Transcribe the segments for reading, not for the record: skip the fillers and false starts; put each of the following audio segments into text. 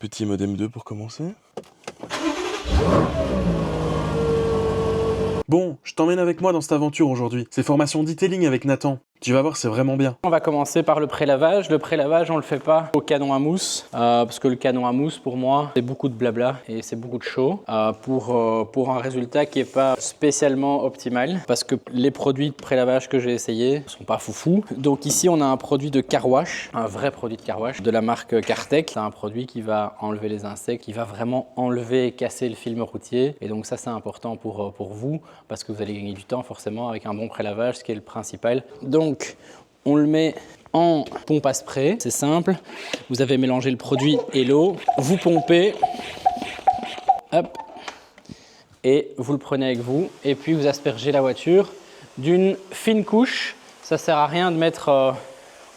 Petit modem 2 pour commencer. Bon, je t'emmène avec moi dans cette aventure aujourd'hui. C'est formation detailing avec Nathan. Tu vas voir, c'est vraiment bien. On va commencer par le pré-lavage. Le pré-lavage, on le fait pas au canon à mousse parce que le canon à mousse, pour moi, c'est beaucoup de blabla et c'est beaucoup de show pour un résultat qui est pas spécialement optimal parce que les produits de pré-lavage que j'ai essayés sont pas foufou. Donc ici, on a un produit de car wash, un vrai produit de car wash de la marque Cartec. C'est un produit qui va enlever les insectes, qui va vraiment enlever et casser le film routier. Et donc ça, c'est important pour vous parce que vous allez gagner du temps forcément avec un bon pré-lavage, ce qui est le principal. Donc, on le met en pompe à spray, c'est simple. Vous avez mélangé le produit et l'eau, vous pompez, hop, et vous le prenez avec vous. Et puis vous aspergez la voiture d'une fine couche. Ça ne sert à rien de mettre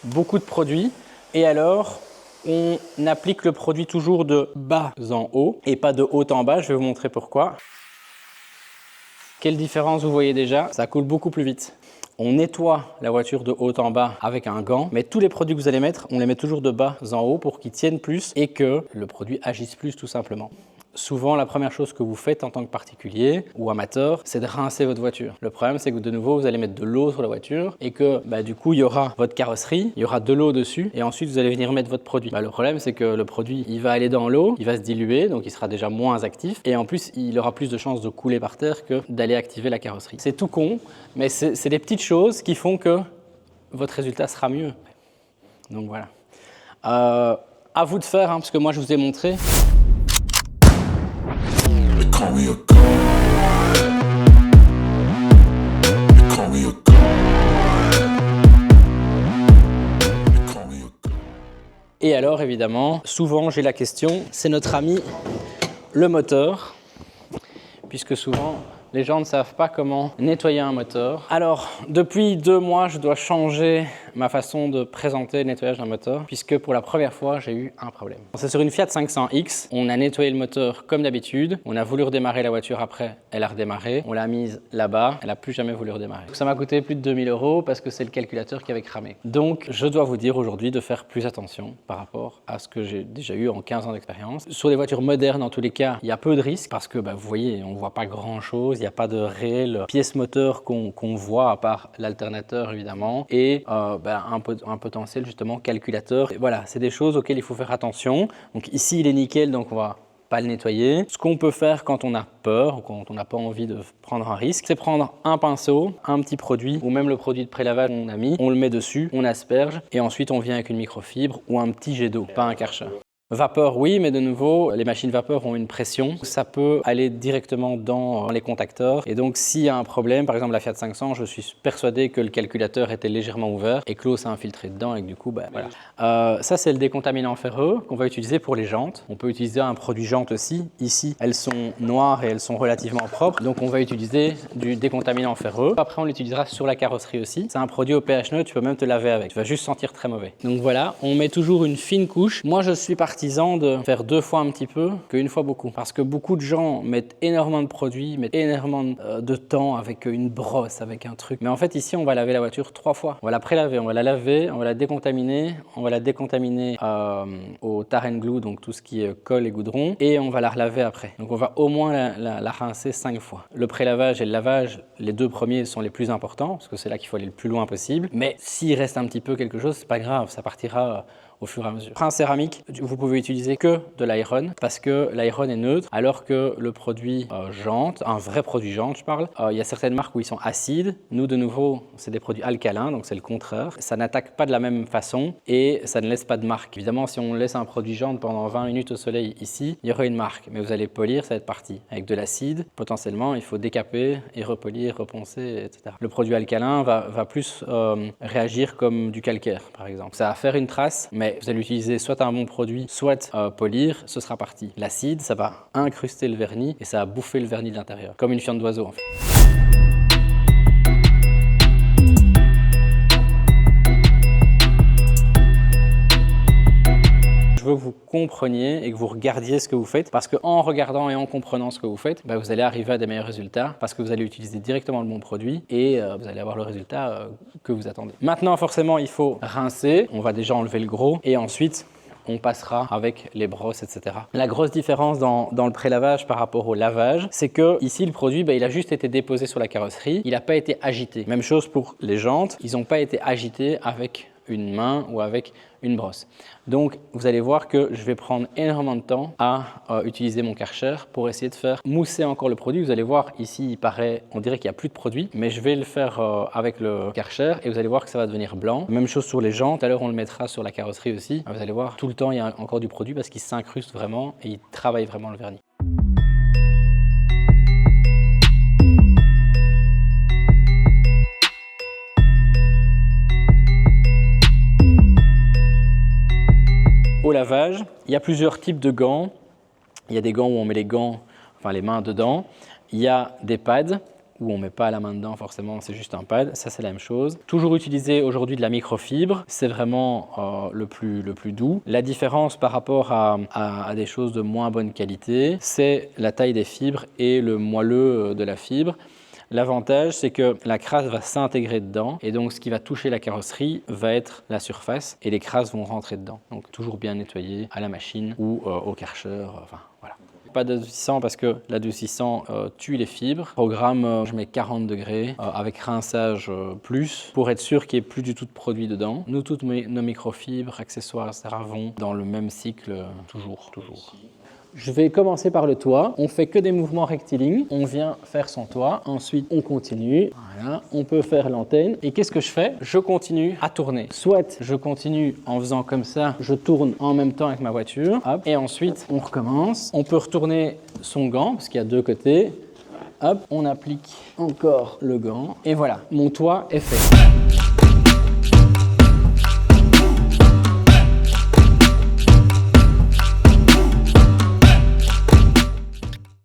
beaucoup de produit. Et alors, on applique le produit toujours de bas en haut et pas de haut en bas. Je vais vous montrer pourquoi. Quelle différence vous voyez déjà? Ça coule beaucoup plus vite. On nettoie la voiture de haut en bas avec un gant, mais tous les produits que vous allez mettre, on les met toujours de bas en haut pour qu'ils tiennent plus et que le produit agisse plus tout simplement. Souvent, la première chose que vous faites en tant que particulier ou amateur, c'est de rincer votre voiture. Le problème, c'est que de nouveau, vous allez mettre de l'eau sur la voiture et que du coup, il y aura votre carrosserie, il y aura de l'eau dessus et ensuite, vous allez venir mettre votre produit. Le problème, c'est que le produit, il va aller dans l'eau, il va se diluer, donc il sera déjà moins actif et en plus, il aura plus de chances de couler par terre que d'aller activer la carrosserie. C'est tout con, mais c'est des petites choses qui font que votre résultat sera mieux. Donc voilà. À vous de faire, parce que moi, je vous ai montré. Et alors évidemment, souvent j'ai la question, c'est notre ami le moteur, puisque souvent les gens ne savent pas comment nettoyer un moteur. Alors, depuis 2 mois, je dois changer ma façon de présenter le nettoyage d'un moteur, puisque pour la première fois, j'ai eu un problème. C'est sur une Fiat 500X, on a nettoyé le moteur comme d'habitude, on a voulu redémarrer la voiture après, elle a redémarré, on l'a mise là-bas, elle n'a plus jamais voulu redémarrer. Donc, ça m'a coûté plus de 2000 € parce que c'est le calculateur qui avait cramé. Donc, je dois vous dire aujourd'hui de faire plus attention par rapport à ce que j'ai déjà eu en 15 ans d'expérience. Sur les voitures modernes, en tous les cas, il y a peu de risques parce que, vous voyez, on ne voit pas grand-chose. Il n'y a pas de réelle pièce moteur qu'on voit à part l'alternateur évidemment et un potentiel justement calculateur. Et voilà, c'est des choses auxquelles il faut faire attention. Donc ici il est nickel, donc on va pas le nettoyer. Ce qu'on peut faire quand on a peur ou quand on n'a pas envie de prendre un risque, c'est prendre un pinceau, un petit produit ou même le produit de pré-lavage qu'on a mis, on le met dessus, on asperge et ensuite on vient avec une microfibre ou un petit jet d'eau, pas un Karcher. Vapeur, oui, mais de nouveau, les machines vapeur ont une pression. Ça peut aller directement dans les contacteurs. Et donc, s'il y a un problème, par exemple la Fiat 500, je suis persuadé que le calculateur était légèrement ouvert et que l'eau s'est infiltrée dedans et que du coup, voilà. Ça, c'est le décontaminant ferreux qu'on va utiliser pour les jantes. On peut utiliser un produit jante aussi. Ici, elles sont noires et elles sont relativement propres. Donc, on va utiliser du décontaminant ferreux. Après, on l'utilisera sur la carrosserie aussi. C'est un produit au pH neutre, tu peux même te laver avec. Tu vas juste sentir très mauvais. Donc voilà, on met toujours une fine couche. Moi, je suis partisan de faire 2 fois un petit peu qu'une fois beaucoup. Parce que beaucoup de gens mettent énormément de produits, mettent énormément de temps avec une brosse, avec un truc. Mais en fait, ici, on va laver la voiture 3 fois. On va la pré-laver, on va la laver, on va la décontaminer, au tar and glue, donc tout ce qui est colle et goudron, et on va la relaver après. Donc on va au moins la rincer 5 fois. Le pré-lavage et le lavage, les 2 premiers sont les plus importants, parce que c'est là qu'il faut aller le plus loin possible. Mais s'il reste un petit peu quelque chose, c'est pas grave, ça partira au fur et à mesure. En céramique, vous pouvez utiliser que de l'iron parce que l'iron est neutre, alors que le produit jante, un vrai produit jante, je parle, il y a certaines marques où ils sont acides. Nous, de nouveau, c'est des produits alcalins, donc c'est le contraire. Ça n'attaque pas de la même façon et ça ne laisse pas de marque. Évidemment, si on laisse un produit jante pendant 20 minutes au soleil ici, il y aura une marque, mais vous allez polir, ça va être parti. Avec de l'acide, potentiellement, il faut décaper et repolir, reponcer, etc. Le produit alcalin va plus réagir comme du calcaire, par exemple. Ça va faire une trace, mais vous allez utiliser soit un bon produit, soit polir, ce sera parti. L'acide, ça va incruster le vernis et ça va bouffer le vernis de l'intérieur, comme une fiente d'oiseau en fait. Je veux que vous compreniez et que vous regardiez ce que vous faites parce qu'en regardant et en comprenant ce que vous faites, vous allez arriver à des meilleurs résultats parce que vous allez utiliser directement le bon produit et vous allez avoir le résultat que vous attendez. Maintenant, forcément, il faut rincer. On va déjà enlever le gros et ensuite, on passera avec les brosses, etc. La grosse différence dans le pré-lavage par rapport au lavage, c'est que ici le produit, il a juste été déposé sur la carrosserie, il n'a pas été agité. Même chose pour les jantes, ils n'ont pas été agités avec une main ou avec une brosse. Donc, vous allez voir que je vais prendre énormément de temps à utiliser mon Karcher pour essayer de faire mousser encore le produit. Vous allez voir ici, on dirait qu'il n'y a plus de produit, mais je vais le faire avec le Karcher et vous allez voir que ça va devenir blanc. Même chose sur les jantes, tout à l'heure on le mettra sur la carrosserie aussi. Vous allez voir, tout le temps il y a encore du produit parce qu'il s'incruste vraiment et il travaille vraiment le vernis. Au lavage, il y a plusieurs types de gants. Il y a des gants où on met les mains dedans. Il y a des pads où on ne met pas la main dedans forcément, c'est juste un pad. Ça, c'est la même chose. Toujours utiliser aujourd'hui de la microfibre. C'est vraiment le plus doux. La différence par rapport à des choses de moins bonne qualité, c'est la taille des fibres et le moelleux de la fibre. L'avantage, c'est que la crasse va s'intégrer dedans et donc ce qui va toucher la carrosserie va être la surface et les crasses vont rentrer dedans. Donc toujours bien nettoyé à la machine ou au Karcher, enfin voilà. Pas d'adoucissant parce que l'adoucissant tue les fibres. Programme, je mets 40 degrés avec rinçage plus pour être sûr qu'il n'y ait plus du tout de produit dedans. Nous, toutes nos microfibres, accessoires, etc. vont dans le même cycle toujours. Je vais commencer par le toit. On fait que des mouvements rectilignes. On vient faire son toit. Ensuite, on continue. Voilà. On peut faire l'antenne. Et qu'est-ce que je fais? Je continue à tourner. Soit je continue en faisant comme ça. Je tourne en même temps avec ma voiture. Hop. Et ensuite, on recommence. On peut retourner son gant parce qu'il y a deux côtés. Hop. On applique encore le gant. Et voilà, mon toit est fait.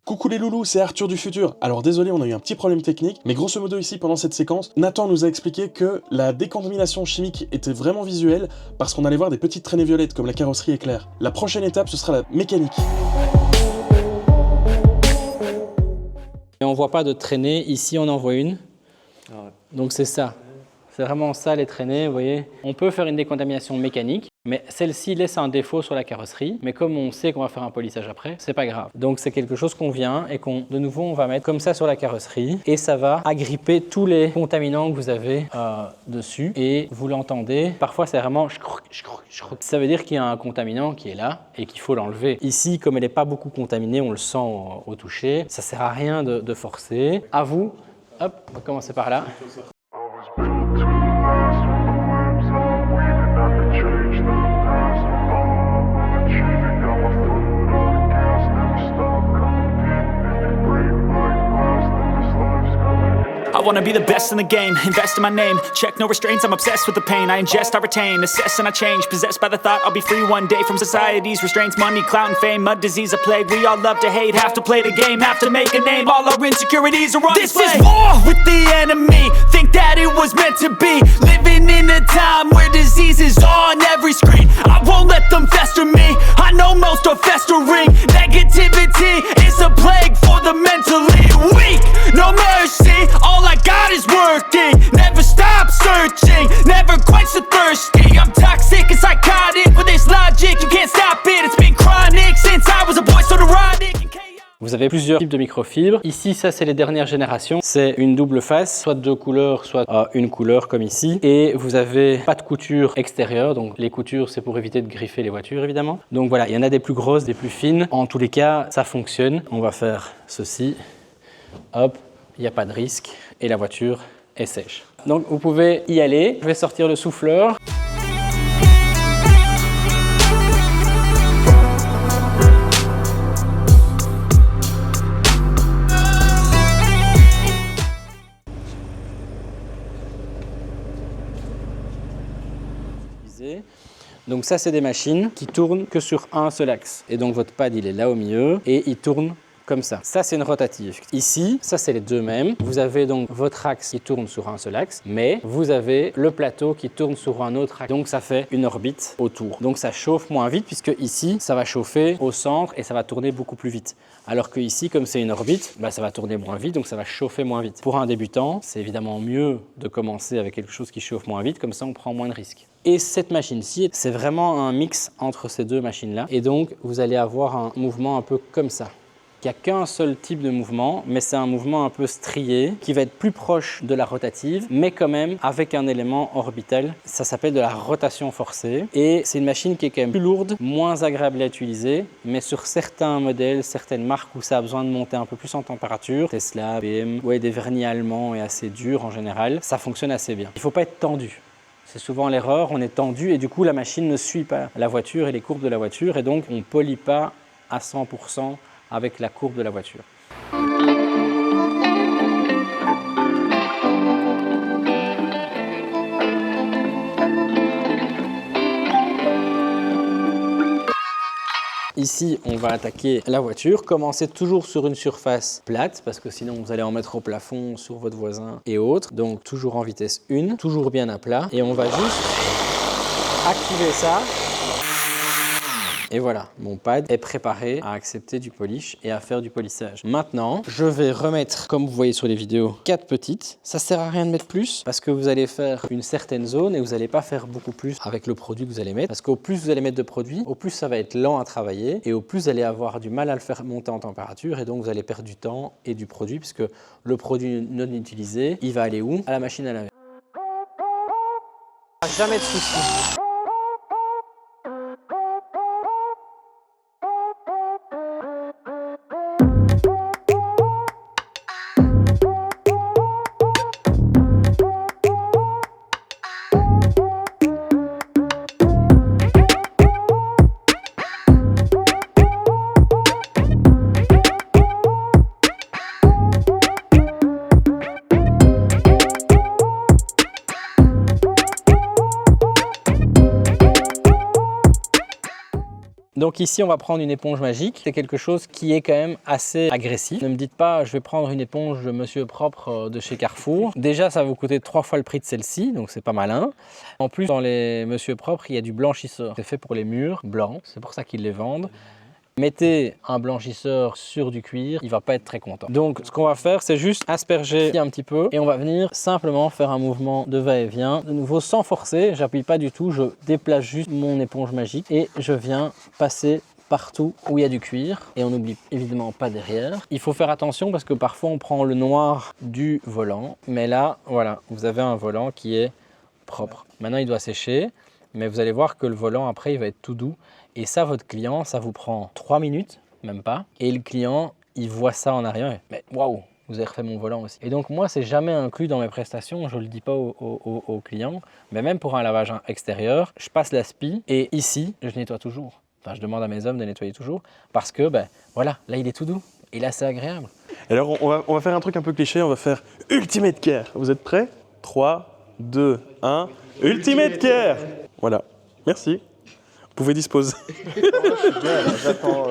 Coucou les loulous, c'est Arthur du futur. Alors désolé, on a eu un petit problème technique, mais grosso modo ici, pendant cette séquence, Nathan nous a expliqué que la décontamination chimique était vraiment visuelle parce qu'on allait voir des petites traînées violettes comme la carrosserie éclair. La prochaine étape, ce sera la mécanique. Et on voit pas de traînées, ici on en voit une. Donc c'est ça. C'est vraiment ça les traînées, vous voyez. On peut faire une décontamination mécanique, mais celle-ci laisse un défaut sur la carrosserie. Mais comme on sait qu'on va faire un polissage après, c'est pas grave. Donc c'est quelque chose qu'on vient et de nouveau, on va mettre comme ça sur la carrosserie. Et ça va agripper tous les contaminants que vous avez dessus. Et vous l'entendez, parfois c'est vraiment... Ça veut dire qu'il y a un contaminant qui est là et qu'il faut l'enlever. Ici, comme elle n'est pas beaucoup contaminée, on le sent au toucher. Ça sert à rien de forcer. À vous, hop, on va commencer par là. I wanna be the best in the game, invest in my name. Check no restraints, I'm obsessed with the pain. I ingest, I retain, assess and I change. Possessed by the thought I'll be free one day from society's restraints. Money, clout and fame, a disease, a plague. We all love to hate, have to play the game, have to make a name. All our insecurities are on display. This is war with the enemy, think that it was meant to be. Living in a time where disease is on every screen. I won't let them fester me, I know most are festering. Negativity is a plague for the mentally weak. No mercy, all I got is working. Never stop searching, never quench the thirsty. I'm toxic and psychotic with this logic. You can't stop it, it's been chronic since I was a boy, so neurotic. Vous avez plusieurs types de microfibres. Ici, ça c'est les dernières générations. C'est une double face, soit deux couleurs, soit une couleur comme ici. Et vous avez pas de couture extérieure. Donc les coutures, c'est pour éviter de griffer les voitures évidemment. Donc voilà, il y en a des plus grosses, des plus fines. En tous les cas, ça fonctionne. On va faire ceci. Hop, il n'y a pas de risque. Et la voiture est sèche. Donc vous pouvez y aller. Je vais sortir le souffleur. Donc ça, c'est des machines qui tournent que sur un seul axe. Et donc votre pad, il est là au milieu et il tourne comme ça. Ça, c'est une rotative. Ici, ça, c'est les deux mêmes. Vous avez donc votre axe qui tourne sur un seul axe, mais vous avez le plateau qui tourne sur un autre axe. Donc ça fait une orbite autour. Donc ça chauffe moins vite puisque ici, ça va chauffer au centre et ça va tourner beaucoup plus vite. Alors que ici, comme c'est une orbite, ça va tourner moins vite, donc ça va chauffer moins vite. Pour un débutant, c'est évidemment mieux de commencer avec quelque chose qui chauffe moins vite, comme ça on prend moins de risques. Et cette machine-ci, c'est vraiment un mix entre ces deux machines-là. Et donc, vous allez avoir un mouvement un peu comme ça. Il n'y a qu'un seul type de mouvement, mais c'est un mouvement un peu strié qui va être plus proche de la rotative, mais quand même avec un élément orbital. Ça s'appelle de la rotation forcée et c'est une machine qui est quand même plus lourde, moins agréable à utiliser, mais sur certains modèles, certaines marques où ça a besoin de monter un peu plus en température, Tesla, BM, ouais, des vernis allemands et assez durs en général, ça fonctionne assez bien. Il ne faut pas être tendu. C'est souvent l'erreur, on est tendu et du coup la machine ne suit pas la voiture et les courbes de la voiture et donc on ne polie pas à 100% avec la courbe de la voiture. Ici, on va attaquer la voiture. Commencez toujours sur une surface plate parce que sinon vous allez en mettre au plafond sur votre voisin et autres. Donc toujours en vitesse 1, toujours bien à plat. Et on va juste activer ça. Et voilà, mon pad est préparé à accepter du polish et à faire du polissage. Maintenant, je vais remettre, comme vous voyez sur les vidéos, 4 petites. Ça sert à rien de mettre plus parce que vous allez faire une certaine zone et vous n'allez pas faire beaucoup plus avec le produit que vous allez mettre. Parce qu'au plus vous allez mettre de produit, au plus ça va être lent à travailler et au plus vous allez avoir du mal à le faire monter en température et donc vous allez perdre du temps et du produit puisque le produit non utilisé, il va aller où? À la machine à laver. Jamais de soucis. Donc ici, on va prendre une éponge magique. C'est quelque chose qui est quand même assez agressif. Ne me dites pas, je vais prendre une éponge de Monsieur Propre de chez Carrefour. Déjà, ça va vous coûter 3 fois le prix de celle-ci, donc c'est pas malin. En plus, dans les Monsieur Propre, il y a du blanchisseur. C'est fait pour les murs blancs, c'est pour ça qu'ils les vendent. Mettez un blanchisseur sur du cuir, il va pas être très content. Donc ce qu'on va faire, c'est juste asperger un petit peu et on va venir simplement faire un mouvement de va-et-vient. De nouveau sans forcer, j'appuie pas du tout, je déplace juste mon éponge magique et je viens passer partout où il y a du cuir et on n'oublie évidemment pas derrière. Il faut faire attention parce que parfois on prend le noir du volant, mais là voilà, vous avez un volant qui est propre. Maintenant il doit sécher, mais vous allez voir que le volant après il va être tout doux. Et ça, votre client, ça vous prend 3 minutes, même pas. Et le client, il voit ça en arrière. Mais waouh, vous avez refait mon volant aussi. Et donc moi, c'est jamais inclus dans mes prestations. Je ne le dis pas aux clients. Mais même pour un lavage extérieur, je passe l'aspi. Et ici, je nettoie toujours. Enfin, je demande à mes hommes de nettoyer toujours. Parce que, ben voilà, là, il est tout doux. Et là, c'est agréable. Alors, on va faire un truc un peu cliché. On va faire Ultimate Care. Vous êtes prêts? 3, 2, 1. Ultimate Care. Voilà. Merci. Vous pouvez disposer. Je suis bien, j'attends.